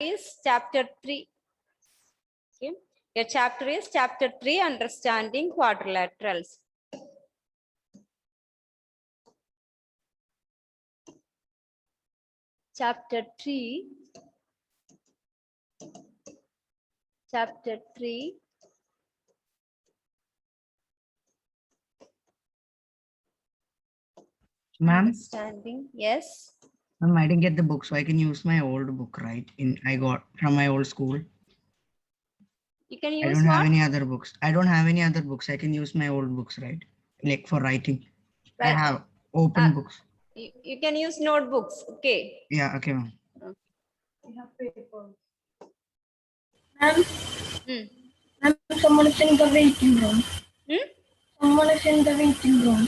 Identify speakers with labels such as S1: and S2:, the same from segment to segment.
S1: is chapter 3. Okay. Your chapter is chapter 3, understanding quadrilaterals. Chapter 3. Chapter 3.
S2: Ma'am,
S1: Understanding. Yes.
S2: ma'am, I didn't get the book, so I can use my old book, right? I got from my old school.
S1: You can
S2: I
S1: use
S2: don't have
S1: what?
S2: any other books. I don't have any other books. I can use my old books, right? Like for writing. I
S1: Right.
S2: have open books.
S1: You can use notebooks. Okay.
S2: Yeah, okay, ma'am.
S3: We have papers. Ma'am,
S1: Hmm.
S3: ma'am, someone is in the waiting room.
S1: Hmm?
S3: Someone is in the waiting room.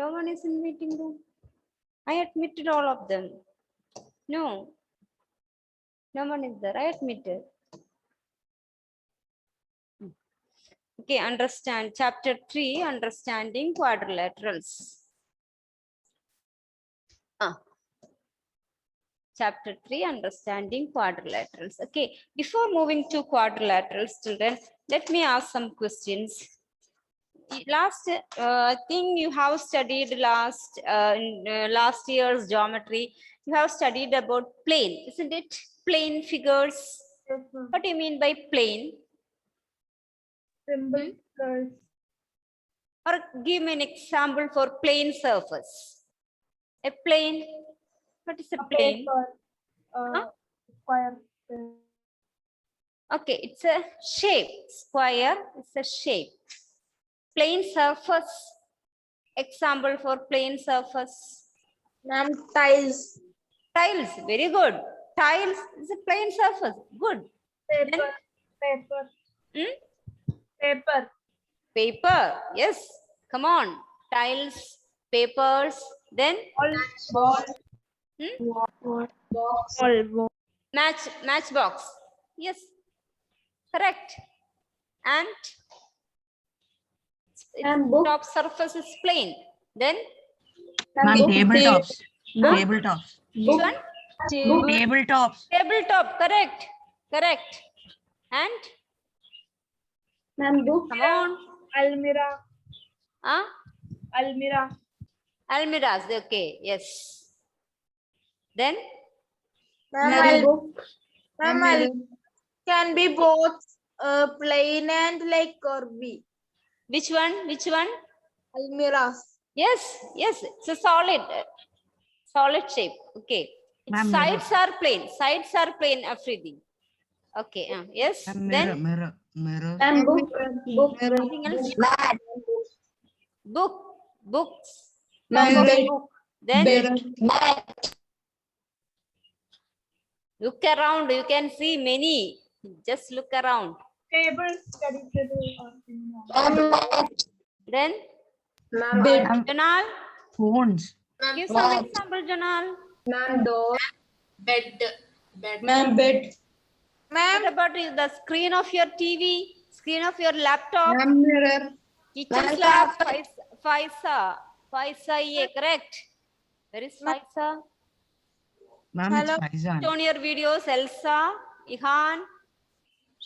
S1: No one is in waiting room. I admitted all of them. No one is there. I admitted. Okay, understand. Chapter 3, understanding quadrilaterals. Chapter 3, understanding quadrilaterals. Okay, before moving to quadrilaterals, children, let me ask some questions. I think you have studied last year's geometry. You have studied about plane, isn't it? Plane figures.
S3: Yes, ma'am.
S1: What do you mean by plane?
S3: Symbol curves.
S1: Or give me an example for plane surface. A plane. What is a plane?
S3: Paper.
S1: Huh?
S3: Square.
S1: Okay, it's a shape. Square is a shape. Plane surface. Example for plane surface.
S3: Ma'am, tiles.
S1: Tiles. Very good. Tiles is a plane surface. Good.
S3: Paper. Paper.
S1: Hmm?
S3: Paper.
S1: Paper. Yes. Come on. Tiles, papers. Then
S3: Ball.
S1: Hmm?
S3: Ball.
S1: matchbox. Yes. Correct. And
S3: And book.
S1: top surface is plane. Then
S2: Ma'am, tabletops.
S1: Huh?
S2: Tabletops.
S1: which one?
S2: Tabletops.
S1: Tabletop. Correct. Correct. And
S3: Ma'am, book.
S1: come on.
S3: Almirah.
S1: Huh?
S3: Almirah.
S1: Almiras. Okay. Yes. Then
S3: Ma'am, book.
S4: Ma'am, can be both plain and like curvy.
S1: which one? Which one?
S4: Almiras.
S1: Yes. Yes. It's a solid shape. Okay. Its
S2: Ma'am,
S1: sides are plain. Sides are plain. Everything. Okay. Yes.
S2: Ma'am,
S1: Then
S2: mirror.
S3: Ma'am, book. Book.
S1: anything else? Books.
S3: Ma'am,
S1: Top of
S3: bed.
S1: book. Then look around. You can see many. Just look around.
S3: Table. Study table.
S1: Then
S3: Ma'am,
S1: Janal,
S2: Phones.
S1: give some example, Janal.
S3: Ma'am, door.
S4: Bed.
S3: Ma'am, bed.
S4: Ma'am,
S1: What about the screen of your TV? Screen of your laptop?
S3: Ma'am, mirror.
S1: Kitchen slab. Faisa, correct. Where is Faisa?
S2: Ma'am, it's Faizan.
S1: Show on your videos. Elsa, Ihan,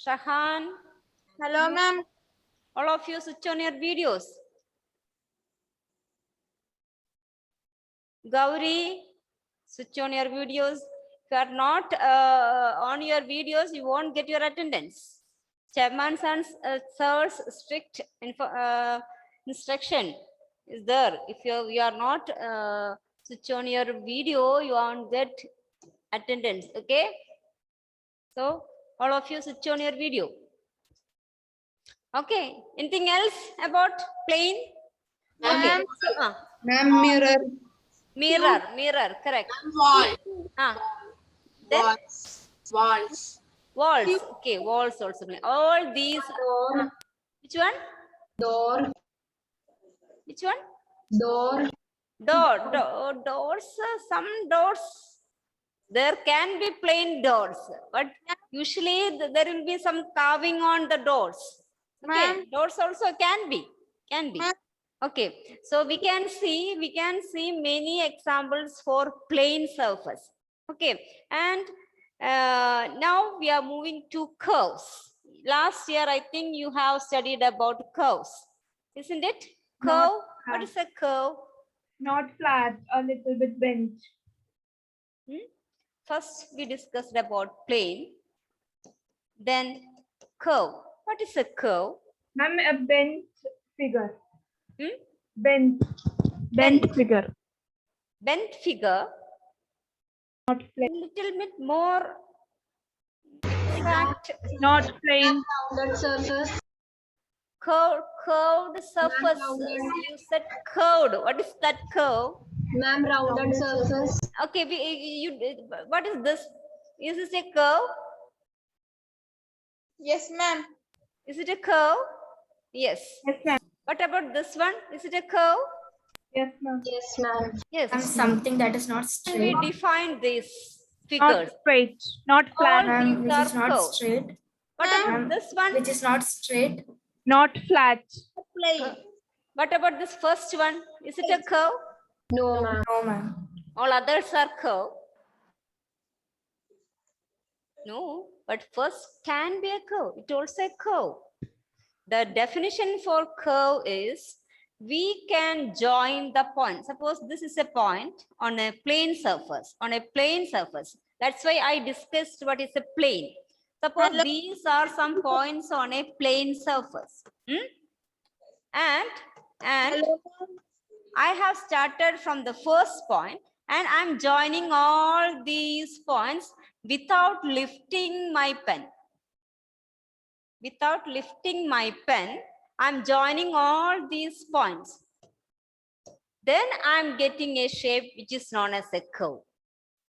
S1: Shahan.
S4: hello ma'am.
S1: All of you switch on your videos. Gauri, switch on your videos. If you are not on your videos, you won't get your attendance. Chairman's and sir's strict instruction is there. If you are not switch on your video, you won't get attendance. Okay. So all of you switch on your video. Okay. Anything else about plane? Okay. So,
S3: Ma'am, mirror.
S1: mirror, correct.
S4: Wall.
S1: Then
S4: Walls.
S1: walls. Okay, walls also. All these. Which one?
S3: Door.
S1: Which one?
S3: Door.
S1: Doors. Some doors. There can be plain doors, but usually there will be some carving on the doors. Okay,
S4: Ma'am.
S1: doors also can be.
S4: Ma'am.
S1: Okay, so we can see many examples for plane surface. Okay, and now we are moving to curves. Last year, I think you have studied about curves, isn't it?
S5: Not
S1: Curve. What is a curve?
S5: Not flat, a little bit bent.
S1: First, we discussed about plane. Then curve. What is a curve?
S5: Ma'am, a bent figure.
S1: Hmm?
S5: Bent
S1: Bent.
S5: figure.
S1: Bent figure.
S5: Not
S1: A
S5: plain.
S1: little bit more exact.
S5: Not plain.
S3: Rounded surface.
S1: Curved surface.
S3: rounded.
S1: You said curved. What is that curve?
S3: Ma'am, rounded surface.
S1: Okay, what is this? Is this a curve?
S4: Yes, ma'am.
S1: Is it a curve? Yes.
S5: Yes, ma'am.
S1: What about this one? Is it a curve?
S5: Yes, ma'am.
S3: Yes, ma'am.
S1: Yes.
S6: Something that is not
S1: We
S6: straight.
S1: define these
S5: Not
S1: figures.
S5: straight. Not
S1: All
S5: flat.
S6: Ma'am,
S1: these
S6: which
S1: are
S6: is not
S1: curves.
S6: straight.
S1: What about
S6: Ma'am,
S1: this one?
S6: which is not straight.
S5: Not flat.
S1: What about this first one? Is it a curve?
S3: No, ma'am.
S6: No, ma'am.
S1: All others are curve. No, but first can be a curve. It also a curve. The definition for curve is we can join the point. Suppose this is a point on a plane surface. On a plane surface. That's why I discussed what is a plane. Suppose these are some points on a plane surface. And I have started from the first point and I'm joining all these points without lifting my pen. Without lifting my pen, I'm joining all these points. Then I'm getting a shape which is known as a curve.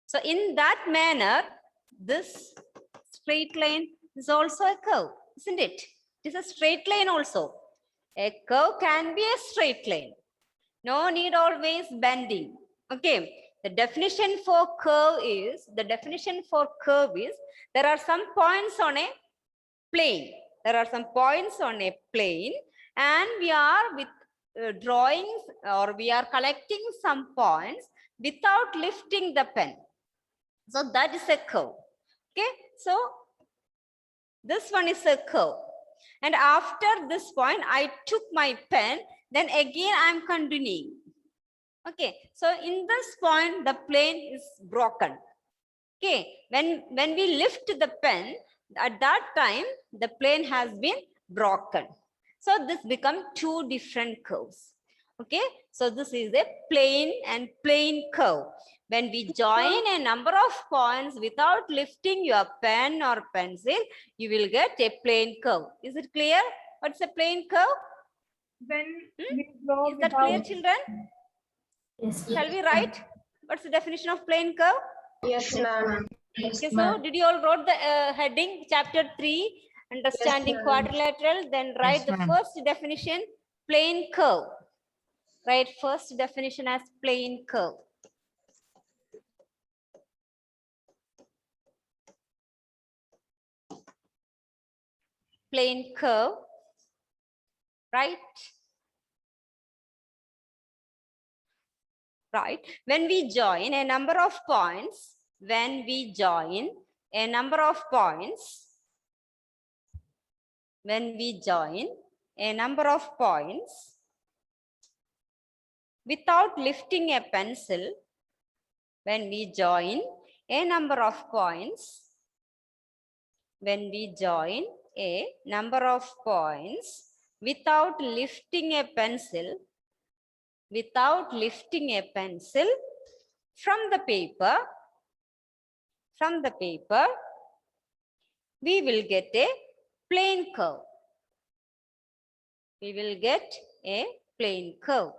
S1: So in that manner, this straight line is also a curve, isn't it? It is a straight line also. A curve can be a straight line. No need always bending. Okay. The definition for curve is, there are some points on a plane. There are some points on a plane and we are with drawings or we are collecting some points without lifting the pen. So that is a curve. Okay. So this one is a curve. And after this point, I took my pen, then again I'm continuing. Okay, so in this point, the plane is broken. Okay, when we lift the pen, at that time, the plane has been broken. So this becomes two different curves. Okay, so this is a plane and plane curve. When we join a number of points without lifting your pen or pencil, you will get a plane curve. Is it clear? What's a plane curve?
S5: When we draw
S1: Is that clear,
S5: without
S1: children?
S6: Yes.
S1: Shall we write? What's the definition of plane curve?
S3: Yes, ma'am.
S1: Okay, so did you all wrote the heading, chapter 3, understanding
S3: ma'am.
S1: quadrilateral, then write
S2: Yes,
S1: the
S2: ma'am.
S1: first definition, plane curve. Write first definition as plane curve. Plane curve, right? Right. When we join a number of points, without lifting a pencil, from the paper, we will get a plane curve. We will get a plane curve.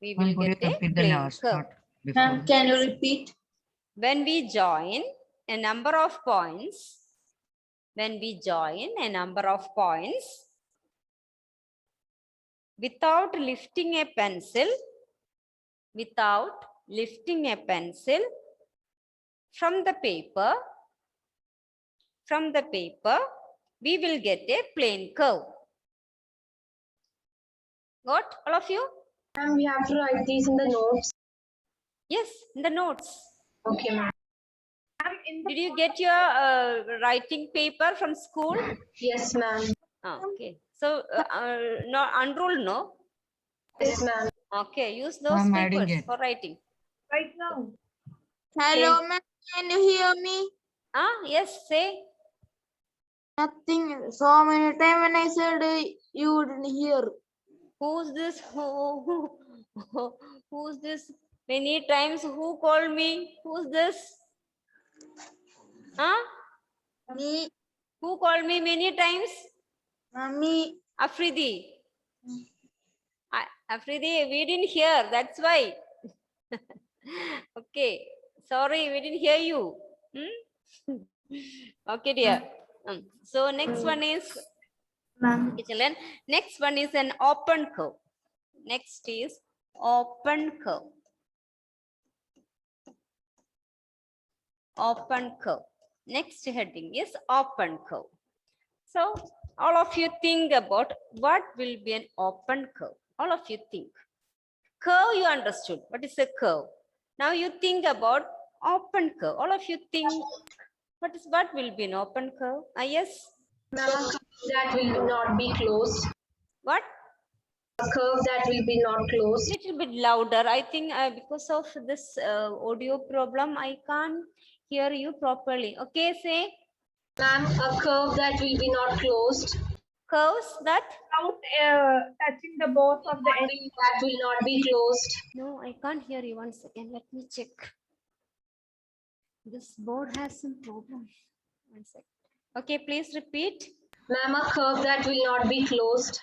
S1: We will
S2: Ma'am, could you
S1: get a
S2: repeat the
S1: plane
S2: last
S1: curve.
S2: part before?
S6: Ma'am, can you repeat?
S1: When we join a number of points, without lifting a pencil, from the paper, we will get a plane curve. Got all of you?
S3: Ma'am, we have to write these in the notes.
S1: Yes, in the notes.
S3: Okay, ma'am.
S5: Ma'am, in the
S1: Did you get your writing paper from school?
S3: Yes, ma'am.
S1: Okay. So, no, unrolled, no?
S3: Yes, ma'am.
S1: Okay, use those
S2: Ma'am, I didn't
S1: papers
S2: get.
S1: for writing.
S5: right now.
S4: Hello, ma'am. Can you hear me?
S1: Yes, say.
S4: Nothing. So many times when I said you didn't hear.
S1: Who's this? Who's this? Many times who called me? Who's this?
S4: Me,
S1: Who called me many times?
S4: mommy.
S1: Afridi. Afridi, we didn't hear. That's why. Okay. Sorry, we didn't hear you. Okay, dear. So next one is,
S6: Ma'am.
S1: okay, children. Next one is an open curve. Next is open curve. Open curve. Next heading is open curve. So all of you think about what will be an open curve. All of you think. Curve you understood. What is a curve? Now you think about open curve. All of you think what will be an open curve? Yes.
S3: Ma'am, a curve that will not be closed.
S1: What?
S3: A curve that will be not closed.
S1: Little bit louder. I think because of this audio problem, I can't hear you properly. Okay, say
S3: Ma'am, a curve that will be not closed.
S1: curves that.
S5: Without touching the both of the ends.
S3: That will not be closed.
S1: No, I can't hear you. 1 second. Let me check. This board has some problem. 1 second. Okay, please repeat.
S3: Ma'am, a curve that will not be closed.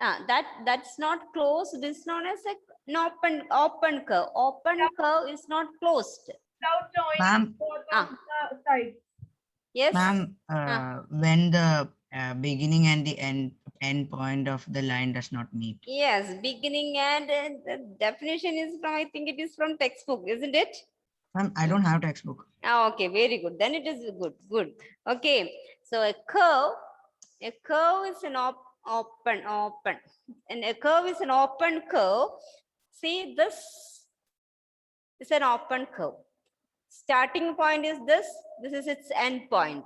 S1: That's not closed. This is known as an open curve. Open curve is not closed.
S5: Without joining
S2: Ma'am.
S5: both of the sides.
S1: Yes.
S2: Ma'am, when the beginning and the end point of the line does not meet.
S1: Yes. Beginning and the definition is from, I think it is from textbook, isn't it?
S2: Ma'am, I don't have textbook.
S1: Okay, very good. Then it is good. Good. Okay. So a curve is an open, and a curve is an open curve. See, this is an open curve. Starting point is this. This is its end point.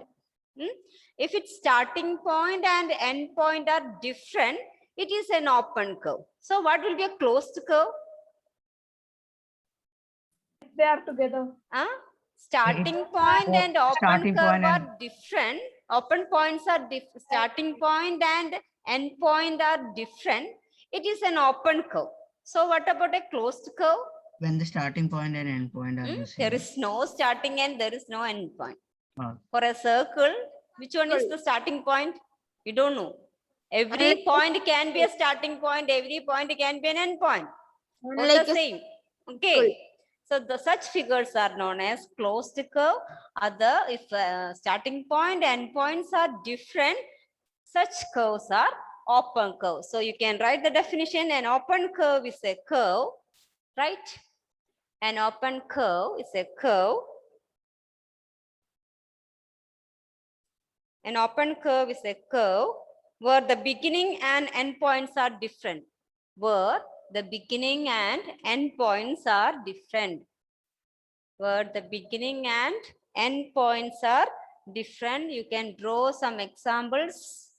S1: If its starting point and end point are different, it is an open curve. So what will be a closed curve?
S5: They are together.
S1: Starting point and open
S2: starting
S1: curve
S2: point and-
S1: are different. Open points are starting point and end point are different. It is an open curve. So what about a closed curve?
S2: When the starting point and end point are the same.
S1: There is no starting and there is no end point.
S2: Oh.
S1: For a circle, which one is the starting point? We don't know. Every point can be a starting point. Every point can be an end point. Both
S4: Like
S1: the same. Okay. So the such figures are known as closed curve. Other, if starting point and points are different, such curves are open curve. So you can write the definition. An open curve is a curve, right? An open curve is a curve. An open curve is a curve where the beginning and end points are different. Where the beginning and end points are different. Where the beginning and end points are different. You can draw some examples.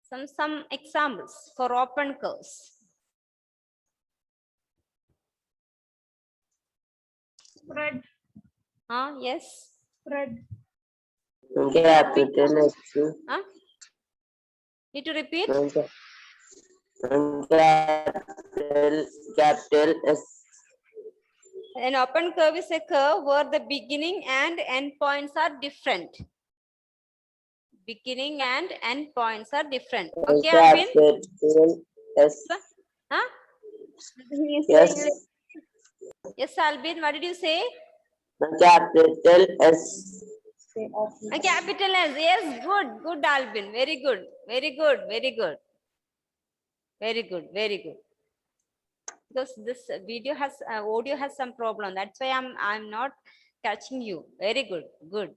S1: Some examples for open curves.
S5: Spread.
S1: Yes.
S5: Spread.
S7: Capital S.
S1: Need to repeat?
S7: Capital S.
S1: An open curve is a curve where the beginning and end points are different. Beginning and end points are different. Okay, Alvin?
S7: Capital S. Yes.
S1: Yes, Alvin, what did you say?
S7: Capital S.
S1: A capital S. Yes, good. Good, Alvin. Very good. Very good. Very good. Very good. Very good. Because this video has audio has some problem. That's why I'm not catching you. Very good. Good.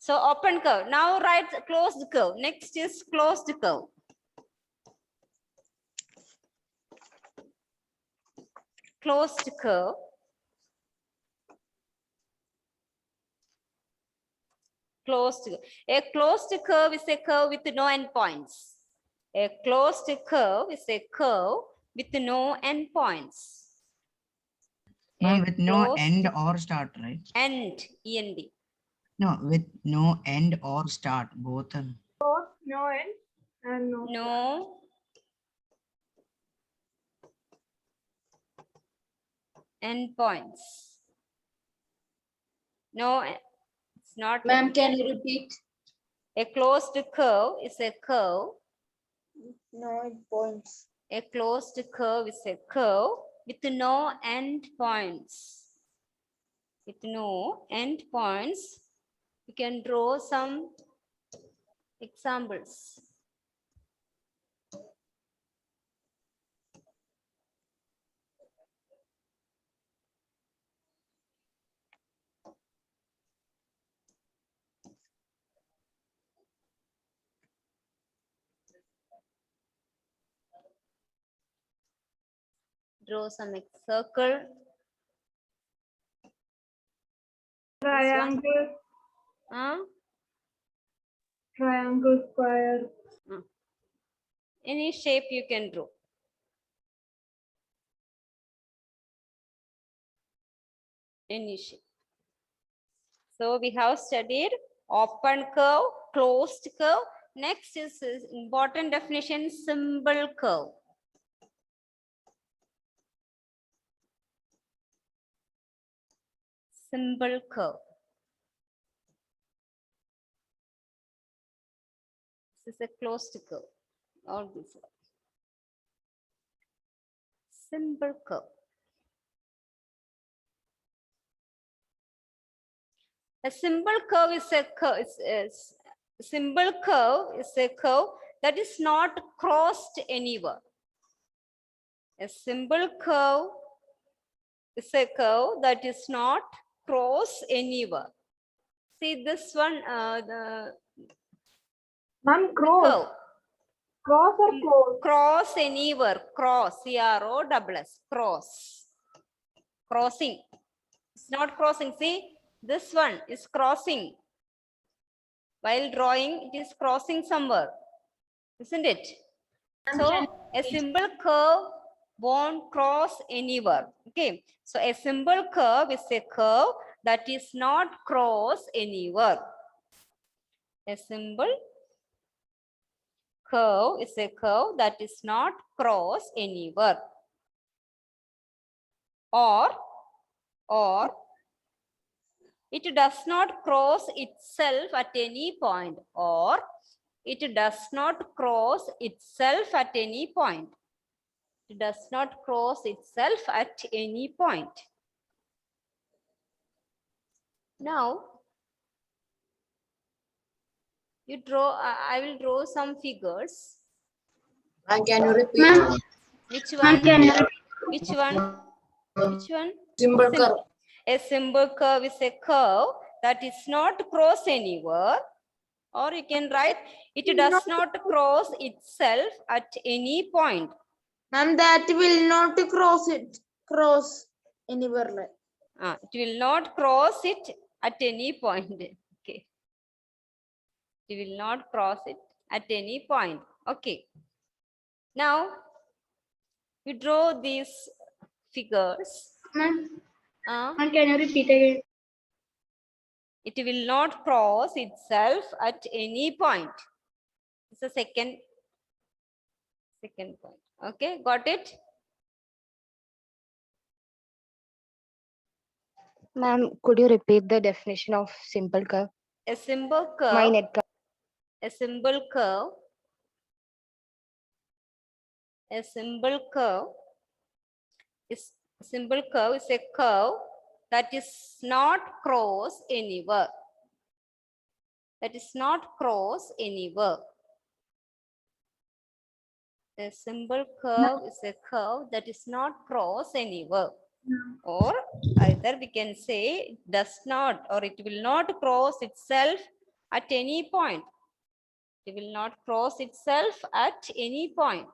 S1: So open curve. Now write closed curve. Next is closed curve. closed curve. A closed curve is a curve with no endpoints. A closed curve is a curve with no endpoints.
S2: Ma'am, with no
S1: closed-
S2: end or start, right?
S1: End, END.
S2: No, with no end or start, both.
S5: No end and no.
S1: No endpoints. No, it's not.
S6: Ma'am, can you repeat?
S1: A closed curve is a curve.
S4: No points.
S1: A closed curve is a curve with no endpoints. With no endpoints, you can draw some examples. Draw some circle.
S5: Triangle,
S1: Huh?
S5: triangle, square.
S1: Any shape you can draw. Any shape. So we have studied open curve, closed curve. Next is important definition, simple curve. Simple curve. This is a closed curve. All this one. Simple curve. A simple curve is a curve. Simple curve is a curve that is not crossed anywhere. A simple curve is a curve that is not crossed anywhere. See this one, the
S5: Ma'am, cross.
S1: curve.
S5: Cross or close?
S1: Cross anywhere. Cross. C-R-O-S-S. Cross. Crossing. It's not crossing. See, this one is crossing. While drawing, it is crossing somewhere. Isn't it? So a simple curve won't cross anywhere. Okay. So a simple curve is a curve that is not cross anywhere. A simple curve is a curve that is not cross anywhere. Or it does not cross itself at any point, or it does not cross itself at any point. It does not cross itself at any point. Now, you draw, I will draw some figures.
S6: Ma'am, can you repeat?
S1: Which
S6: Ma'am,
S1: one?
S6: can you repeat?
S1: Which one? Which one?
S6: Simple curve.
S1: A simple curve is a curve that is not cross anywhere, or you can write it does not cross itself at any point.
S4: Ma'am, that will not cross anywhere.
S1: It will not cross it at any point. Okay. It will not cross it at any point. Okay. Now, you draw these figures.
S6: Ma'am,
S1: It
S6: can you repeat again?
S1: will not cross itself at any point. It's the second point. Okay, got it?
S8: Ma'am, could you repeat the definition of simple curve?
S1: A simple curve.
S8: My net curve.
S1: A simple curve. A simple curve is a curve that is not cross anywhere. That is not cross anywhere. A simple curve is a curve that is not cross anywhere. Or either we can say it does not, or it will not cross itself at any point. It will not cross itself at any point.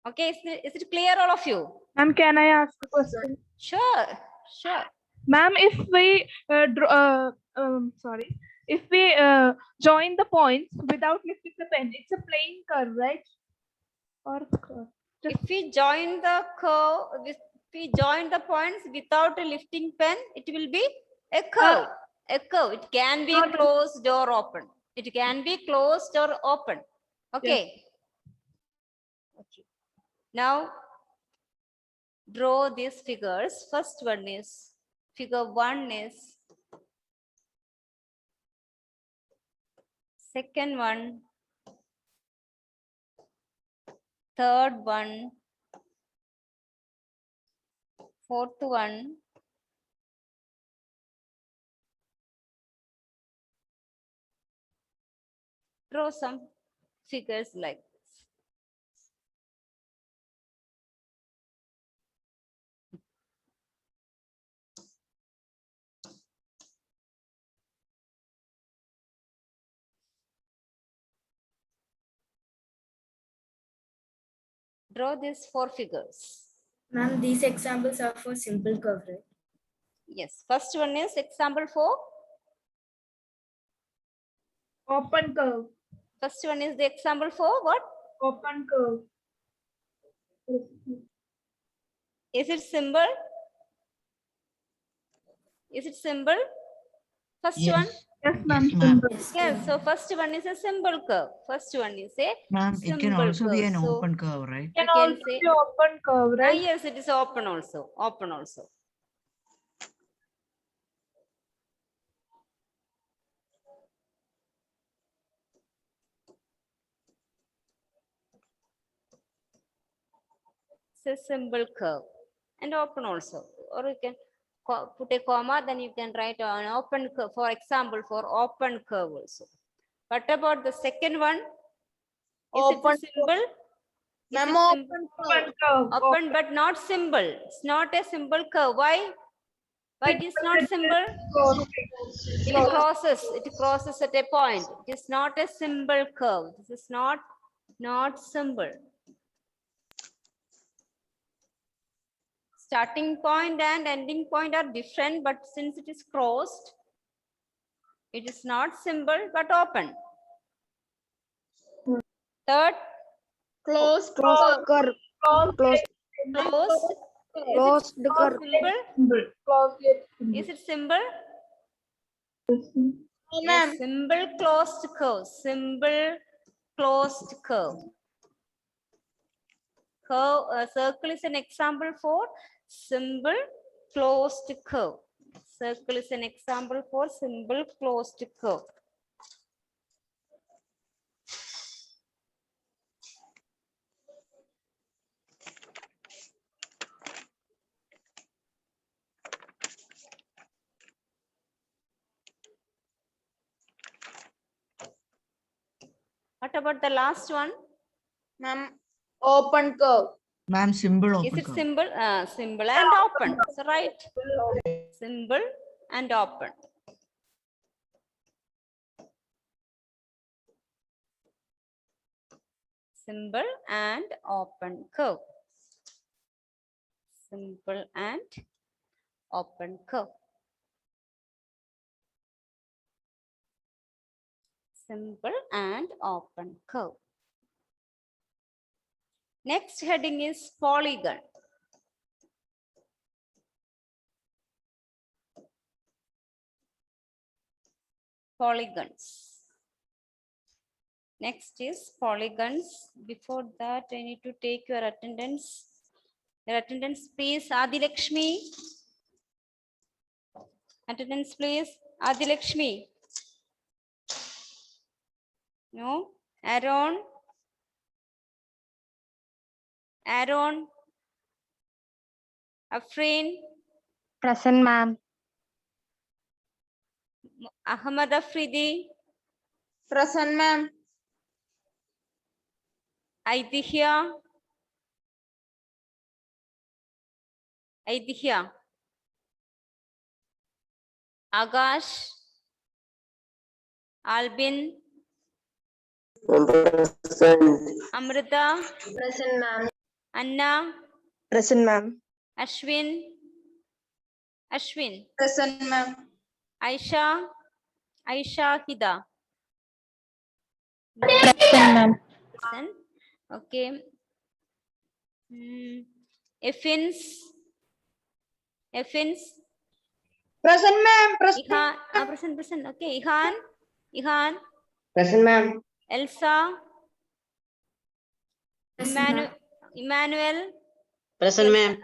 S1: Okay, is it clear, all of you?
S5: Ma'am, can I ask a question?
S1: Sure, sure.
S5: Ma'am, if we if we join the points without lifting the pen, it's a plain curve, right? Or curve?
S1: If we join the curve, if we join the points without a lifting pen, it will be a curve. A curve. It can be
S5: Not-
S1: closed or open. It can be closed or open. Okay. Okay. Now draw these figures. First one is figure 1 is, second one, third one, fourth one, draw some figures like this. Draw these 4 figures.
S6: Ma'am, these examples are for simple curve, right?
S1: Yes, first one is example 4.
S5: Open curve.
S1: First one is the example 4. What?
S5: Open curve.
S1: Is it simple? Is it simple? First
S2: Yes.
S1: one?
S5: Yes, ma'am.
S2: Yes, ma'am.
S1: Yes, so first one is a simple curve. First one is a
S2: Ma'am, it can
S1: simple
S2: also be
S1: curve.
S2: an
S1: So
S2: open curve, right?
S5: Can
S1: you can
S5: also
S1: say-
S5: be open curve, right?
S1: yes, it is open also. Open also. It's a simple curve and open also. Or you can put a comma, then you can write an open curve, for example, for open curve also. What about the second one? Is
S4: Open
S1: it a symbol? Is
S4: Ma'am,
S1: it
S4: open
S1: symbol?
S5: Open curve.
S1: Open but not symbol. It's not a symbol curve. Why? Why it is not symbol? It crosses at a point. It is not a symbol curve. This is not symbol. Starting point and ending point are different, but since it is crossed, it is not symbol but open. Third,
S4: closed
S5: Closed.
S4: curve.
S5: Closed.
S1: closed.
S4: Closed
S1: Is it
S4: curve.
S1: symbol?
S5: Closed.
S1: Is it symbol?
S4: Ma'am,
S1: Yes, symbol closed curve. Symbol closed curve. Curve, circle is an example for symbol closed curve. Circle is an example for symbol closed curve. What about the last one?
S4: ma'am, open curve.
S2: Ma'am, symbol
S1: Is
S2: open
S1: it
S2: curve.
S1: symbol? Symbol and open. So right. Symbol and open. Symbol and open curve. Simple and open curve. Simple and open curve. Next heading is polygon. Polygons. Next is polygons. Before that, I need to take your attendance. Your attendance, please. Adi Lakshmi. Attendance, please. Adi Lakshmi. No. Aaron. Aaron. Afreen.
S8: Present, ma'am.
S1: Ahmad Afridi.
S4: Present, ma'am.
S1: Aidihya. Aidihya. Agash. Albin.
S7: Present.
S1: Amrita.
S3: Present, ma'am.
S1: Anna,
S4: Present, ma'am.
S1: Ashwin, Ashwin,
S4: Present, ma'am.
S1: Aisha, Aisha Hida.
S5: Present, ma'am.
S1: Present. Okay. Effins, Effins,
S4: Present, ma'am. Present.
S1: Ihan, present. Okay, Ihan,
S7: Present, ma'am.
S1: Elsa,
S6: Present, ma'am.
S1: Emmanuel,
S7: Present, ma'am.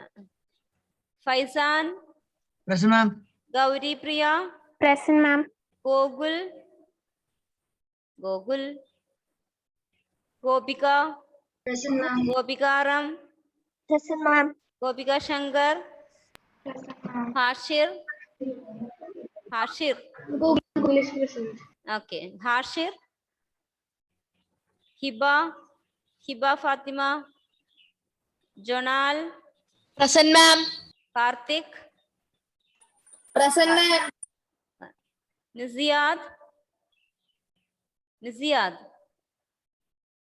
S1: Faizan,
S2: Present, ma'am.
S1: Gauri Priya,
S8: Present, ma'am.
S1: Gogul, Gopika,
S6: Present, ma'am.
S1: Gopikaram,
S4: Present, ma'am.
S1: Gopika Shankar, Hashir,
S6: Google is present.
S1: okay, Hashir, Hiba Fatima, Jonal,
S4: Present, ma'am.
S1: Karthik,
S4: Present, ma'am.
S1: Niziad,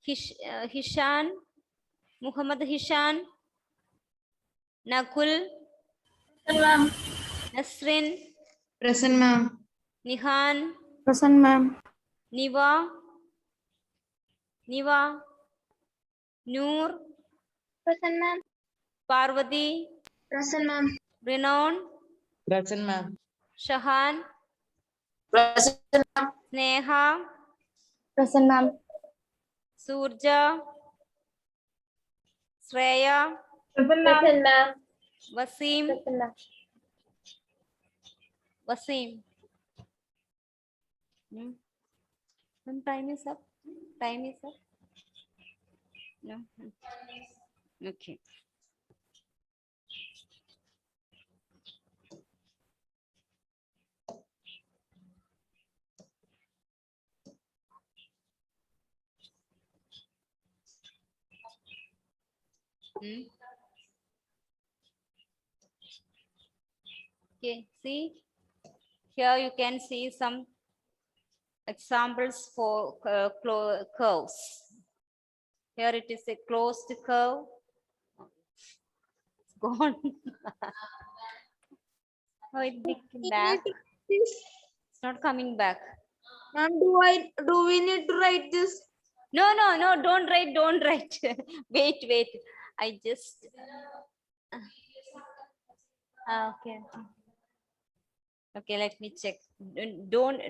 S1: Hishan, Muhammad Hishan, Nakul, Nasrin,
S4: Present, ma'am.
S1: Nihan,
S4: Present, ma'am.
S1: Niva, Noor,
S4: Present, ma'am.
S1: Parvati,
S6: Present, ma'am.
S1: Renown,
S7: Present, ma'am.
S1: Shahan,
S7: Present, ma'am.
S1: Sneha,
S4: Present, ma'am.
S1: Surja, Shreya,
S5: Present, ma'am.
S4: Present, ma'am.
S1: Wasim,
S4: Present, ma'am.
S1: Wasim. When time is up? No. Okay. Okay, see, here you can see some examples for curves. Here it is a closed curve. It's gone. Oh, it became back. It's not coming back.
S4: Ma'am, do we need to write this?
S1: No, don't write. Wait. I just. Okay. Okay, let me check. Don't